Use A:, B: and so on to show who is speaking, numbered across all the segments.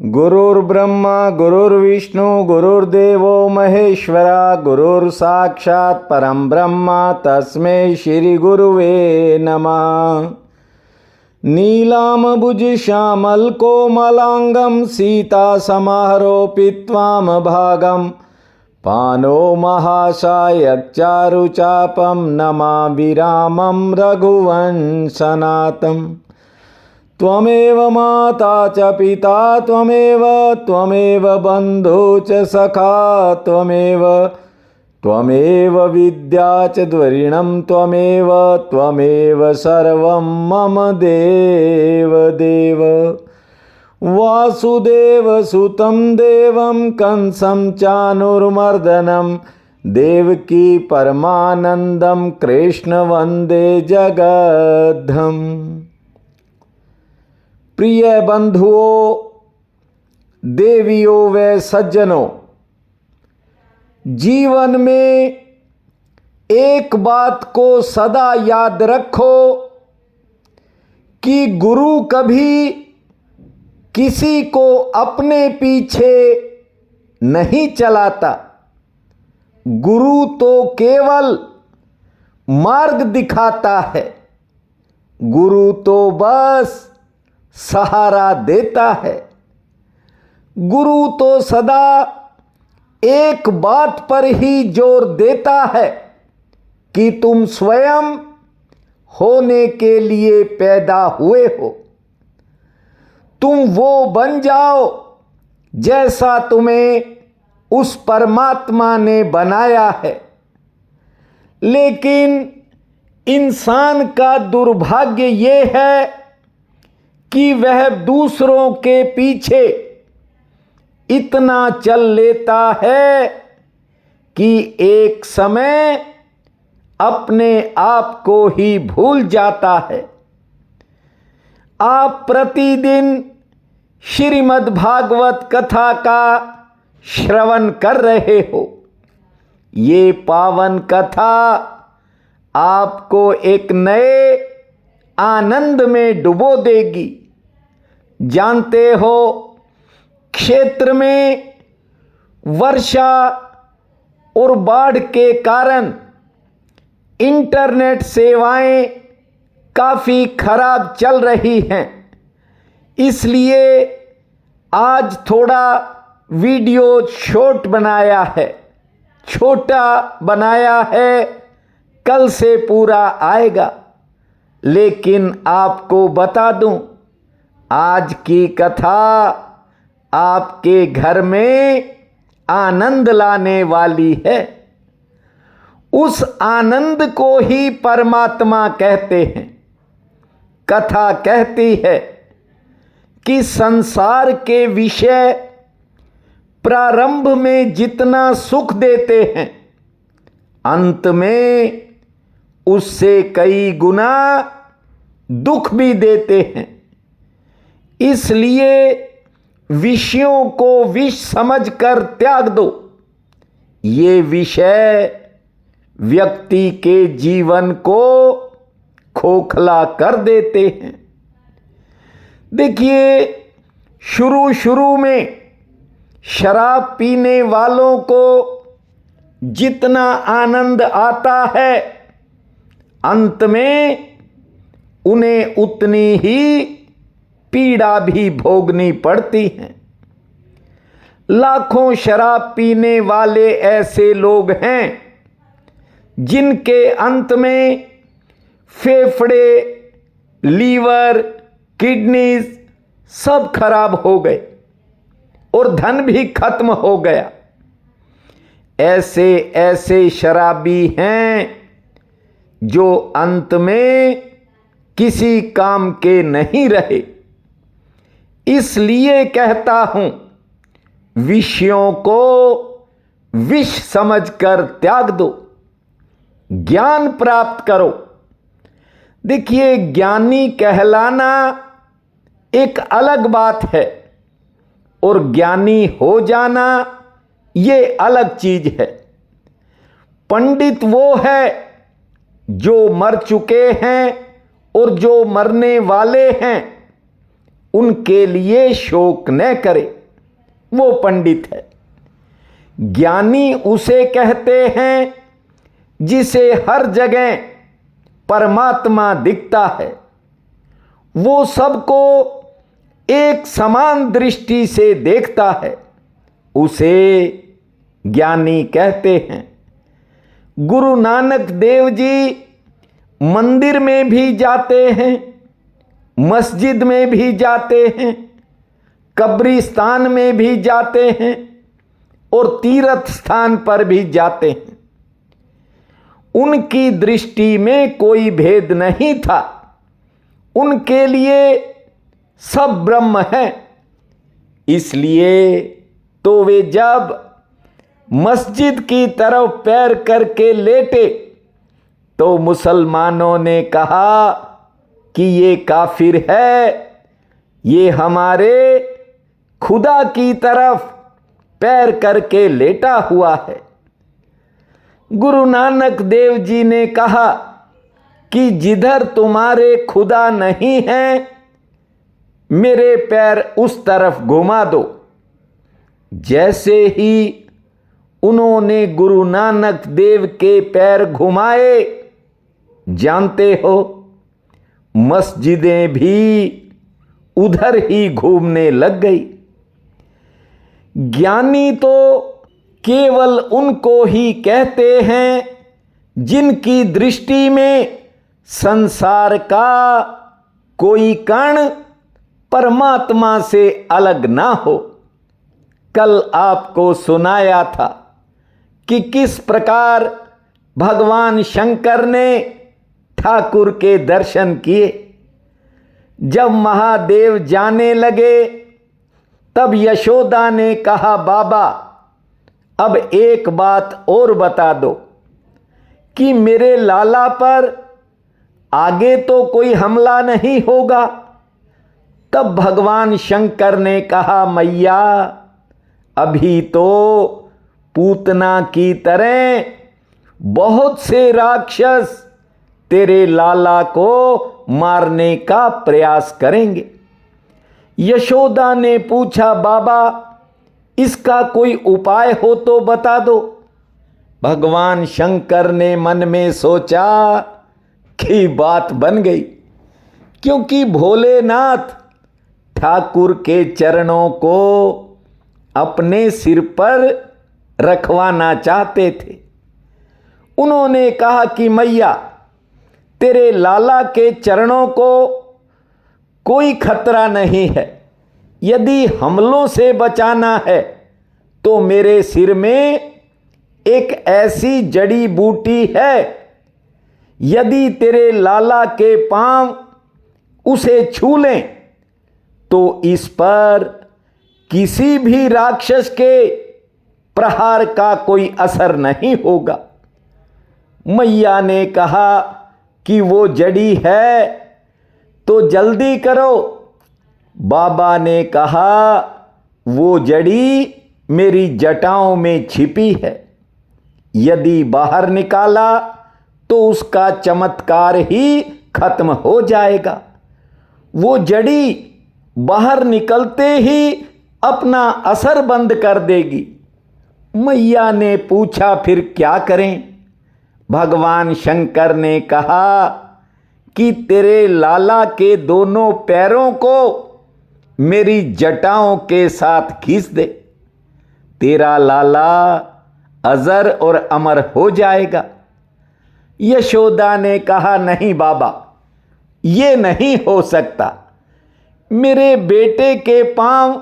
A: गुरुर्ब्रह्मा गुरुर्विष्णु गुरुर्देवो महेश्वरा गुरुर्साक्षात् परं ब्रह्म तस्मै श्री गुरुवे नमः। नीलाम्बुज श्यामल कोमलांगं सीता समारोपित्वाम भागं पानो महासायक्चारुचापं नमामि रामं रघुवंशनाथम्। त्वमेव माता च पिता त्वमेव बन्धु च सखा त्वमेव विद्या च द्वरिणं त्वमेव सर्वं मम देव वासुदेवसुतं देवं कंसं चानुर्मर्दनं देवकी परमानन्दं कृष्ण वन्दे जगद्धम्। प्रिय बंधुओं, देवियों व सज्जनों, जीवन में एक बात को सदा याद रखो कि गुरु कभी किसी को अपने पीछे नहीं चलाता। गुरु तो केवल मार्ग दिखाता है, गुरु तो बस सहारा देता है। गुरु तो सदा एक बात पर ही जोर देता है कि तुम स्वयं होने के लिए पैदा हुए हो। तुम वो बन जाओ जैसा तुम्हें उस परमात्मा ने बनाया है। लेकिन इंसान का दुर्भाग्य ये है कि वह दूसरों के पीछे इतना चल लेता है कि एक समय अपने आप को ही भूल जाता है। आप प्रतिदिन श्रीमद् भागवत कथा का श्रवण कर रहे हो। ये पावन कथा आपको एक नए आनंद में डुबो देगी। जानते हो, क्षेत्र में वर्षा और बाढ़ के कारण इंटरनेट सेवाएं काफ़ी खराब चल रही हैं। इसलिए आज थोड़ा वीडियो छोटा बनाया है, कल से पूरा आएगा। लेकिन आपको बता दूं, आज की कथा आपके घर में आनंद लाने वाली है। उस आनंद को ही परमात्मा कहते हैं। कथा कहती है कि संसार के विषय प्रारंभ में जितना सुख देते हैं, अंत में उससे कई गुना दुख भी देते हैं। इसलिए विषयों को विष समझकर त्याग दो। ये विषय व्यक्ति के जीवन को खोखला कर देते हैं। देखिए, शुरू में शराब पीने वालों को जितना आनंद आता है, अंत में उन्हें उतनी ही पीड़ा भी भोगनी पड़ती है। लाखों शराब पीने वाले ऐसे लोग हैं जिनके अंत में फेफड़े, लीवर, किडनीज सब खराब हो गए और धन भी खत्म हो गया। ऐसे शराबी हैं जो अंत में किसी काम के नहीं रहे। इसलिए कहता हूं, विषयों को विष समझकर त्याग दो, ज्ञान प्राप्त करो। देखिए, ज्ञानी कहलाना एक अलग बात है और ज्ञानी हो जाना ये अलग चीज है। पंडित वो है जो मर चुके हैं और जो मरने वाले हैं उनके लिए शोक न करे, वो पंडित है। ज्ञानी उसे कहते हैं जिसे हर जगह परमात्मा दिखता है, वो सबको एक समान दृष्टि से देखता है, उसे ज्ञानी कहते हैं। गुरु नानक देव जी मंदिर में भी जाते हैं, मस्जिद में भी जाते हैं, कब्रिस्तान में भी जाते हैं और तीर्थ स्थान पर भी जाते हैं। उनकी दृष्टि में कोई भेद नहीं था, उनके लिए सब ब्रह्म है। इसलिए तो वे जब मस्जिद की तरफ पैर करके लेटे तो मुसलमानों ने कहा कि ये काफिर है, ये हमारे खुदा की तरफ पैर करके लेटा हुआ है। गुरु नानक देव जी ने कहा कि जिधर तुम्हारे खुदा नहीं है, मेरे पैर उस तरफ घुमा दो। जैसे ही उन्होंने गुरु नानक देव के पैर घुमाए, जानते हो, मस्जिदें भी उधर ही घूमने लग गई। ज्ञानी तो केवल उनको ही कहते हैं जिनकी दृष्टि में संसार का कोई कण परमात्मा से अलग ना हो। कल आपको सुनाया था कि किस प्रकार भगवान शंकर ने ठाकुर के दर्शन किए। जब महादेव जाने लगे तब यशोदा ने कहा, बाबा अब एक बात और बता दो कि मेरे लाला पर आगे तो कोई हमला नहीं होगा। तब भगवान शंकर ने कहा, मैया अभी तो पूतना की तरह बहुत से राक्षस तेरे लाला को मारने का प्रयास करेंगे। यशोदा ने पूछा, बाबा इसका कोई उपाय हो तो बता दो। भगवान शंकर ने मन में सोचा कि बात बन गई, क्योंकि भोलेनाथ ठाकुर के चरणों को अपने सिर पर रखवाना चाहते थे। उन्होंने कहा कि मैया तेरे लाला के चरणों को कोई खतरा नहीं है, यदि हमलों से बचाना है तो मेरे सिर में एक ऐसी जड़ी बूटी है, यदि तेरे लाला के पांव उसे छू लें तो इस पर किसी भी राक्षस के प्रहार का कोई असर नहीं होगा। मैया ने कहा कि वो जड़ी है तो जल्दी करो। बाबा ने कहा वो जड़ी मेरी जटाओं में छिपी है, यदि बाहर निकाला तो उसका चमत्कार ही खत्म हो जाएगा। वो जड़ी बाहर निकलते ही अपना असर बंद कर देगी। मैया ने पूछा फिर क्या करें? भगवान शंकर ने कहा कि तेरे लाला के दोनों पैरों को मेरी जटाओं के साथ खींच दे, तेरा लाला अजर और अमर हो जाएगा। यशोदा ने कहा नहीं बाबा, ये नहीं हो सकता। मेरे बेटे के पांव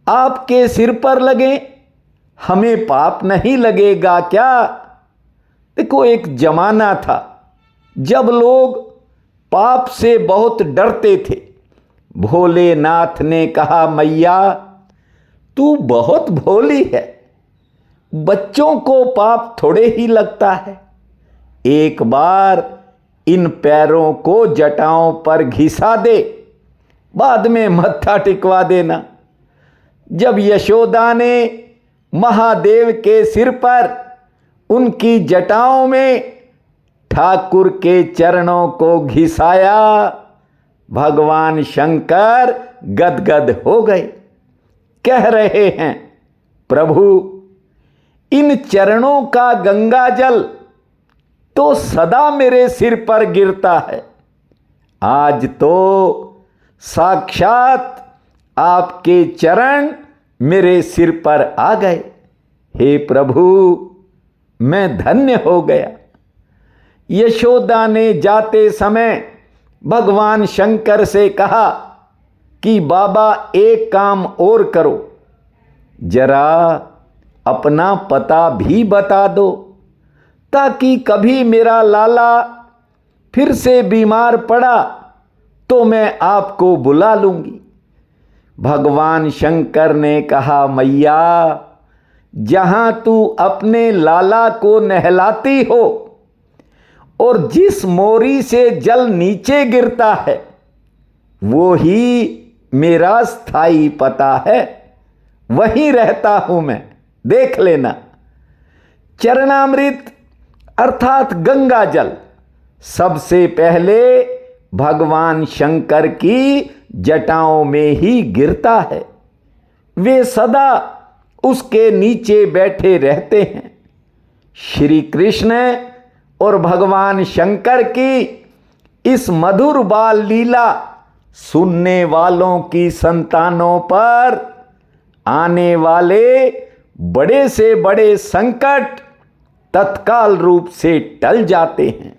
A: आपके सिर पर लगे, हमें पाप नहीं लगेगा क्या? देखो एक जमाना था जब लोग पाप से बहुत डरते थे। भोलेनाथ ने कहा मैया तू बहुत भोली है, बच्चों को पाप थोड़े ही लगता है। एक बार इन पैरों को जटाओं पर घिसा दे, बाद में मत्था टिकवा देना। जब यशोदा ने महादेव के सिर पर उनकी जटाओं में ठाकुर के चरणों को घिसाया, भगवान शंकर गदगद हो गए। कह रहे हैं, प्रभु इन चरणों का गंगा जल तो सदा मेरे सिर पर गिरता है, आज तो साक्षात आपके चरण मेरे सिर पर आ गए। हे प्रभु मैं धन्य हो गया। यशोदा ने जाते समय भगवान शंकर से कहा कि बाबा एक काम और करो, जरा अपना पता भी बता दो, ताकि कभी मेरा लाला फिर से बीमार पड़ा तो मैं आपको बुला लूंगी। भगवान शंकर ने कहा, मैया जहां तू अपने लाला को नहलाती हो और जिस मोरी से जल नीचे गिरता है वो ही मेरा स्थायी पता है, वहीं रहता हूं मैं, देख लेना। चरणामृत अर्थात गंगा जल सबसे पहले भगवान शंकर की जटाओं में ही गिरता है, वे सदा उसके नीचे बैठे रहते हैं। श्री कृष्ण और भगवान शंकर की इस मधुर बाल लीला सुनने वालों की संतानों पर आने वाले बड़े से बड़े संकट तत्काल रूप से टल जाते हैं।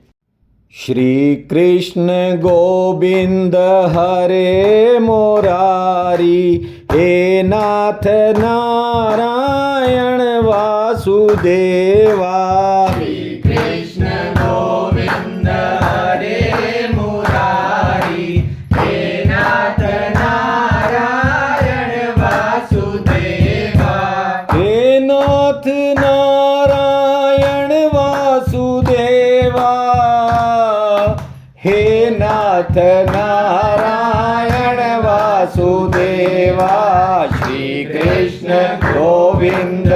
A: श्री कृष्ण गोविंद हरे मुरारी, हे नाथ नारायण वासुदेवा।
B: श्री कृष्ण गोविंद हरे मुरारी, हे नाथ नारायण वासुदेवा।
A: हे नाथ नारायण वासुदेवा, हे नाथ नारायण वासुदेवा। श्री कृष्ण गोविंद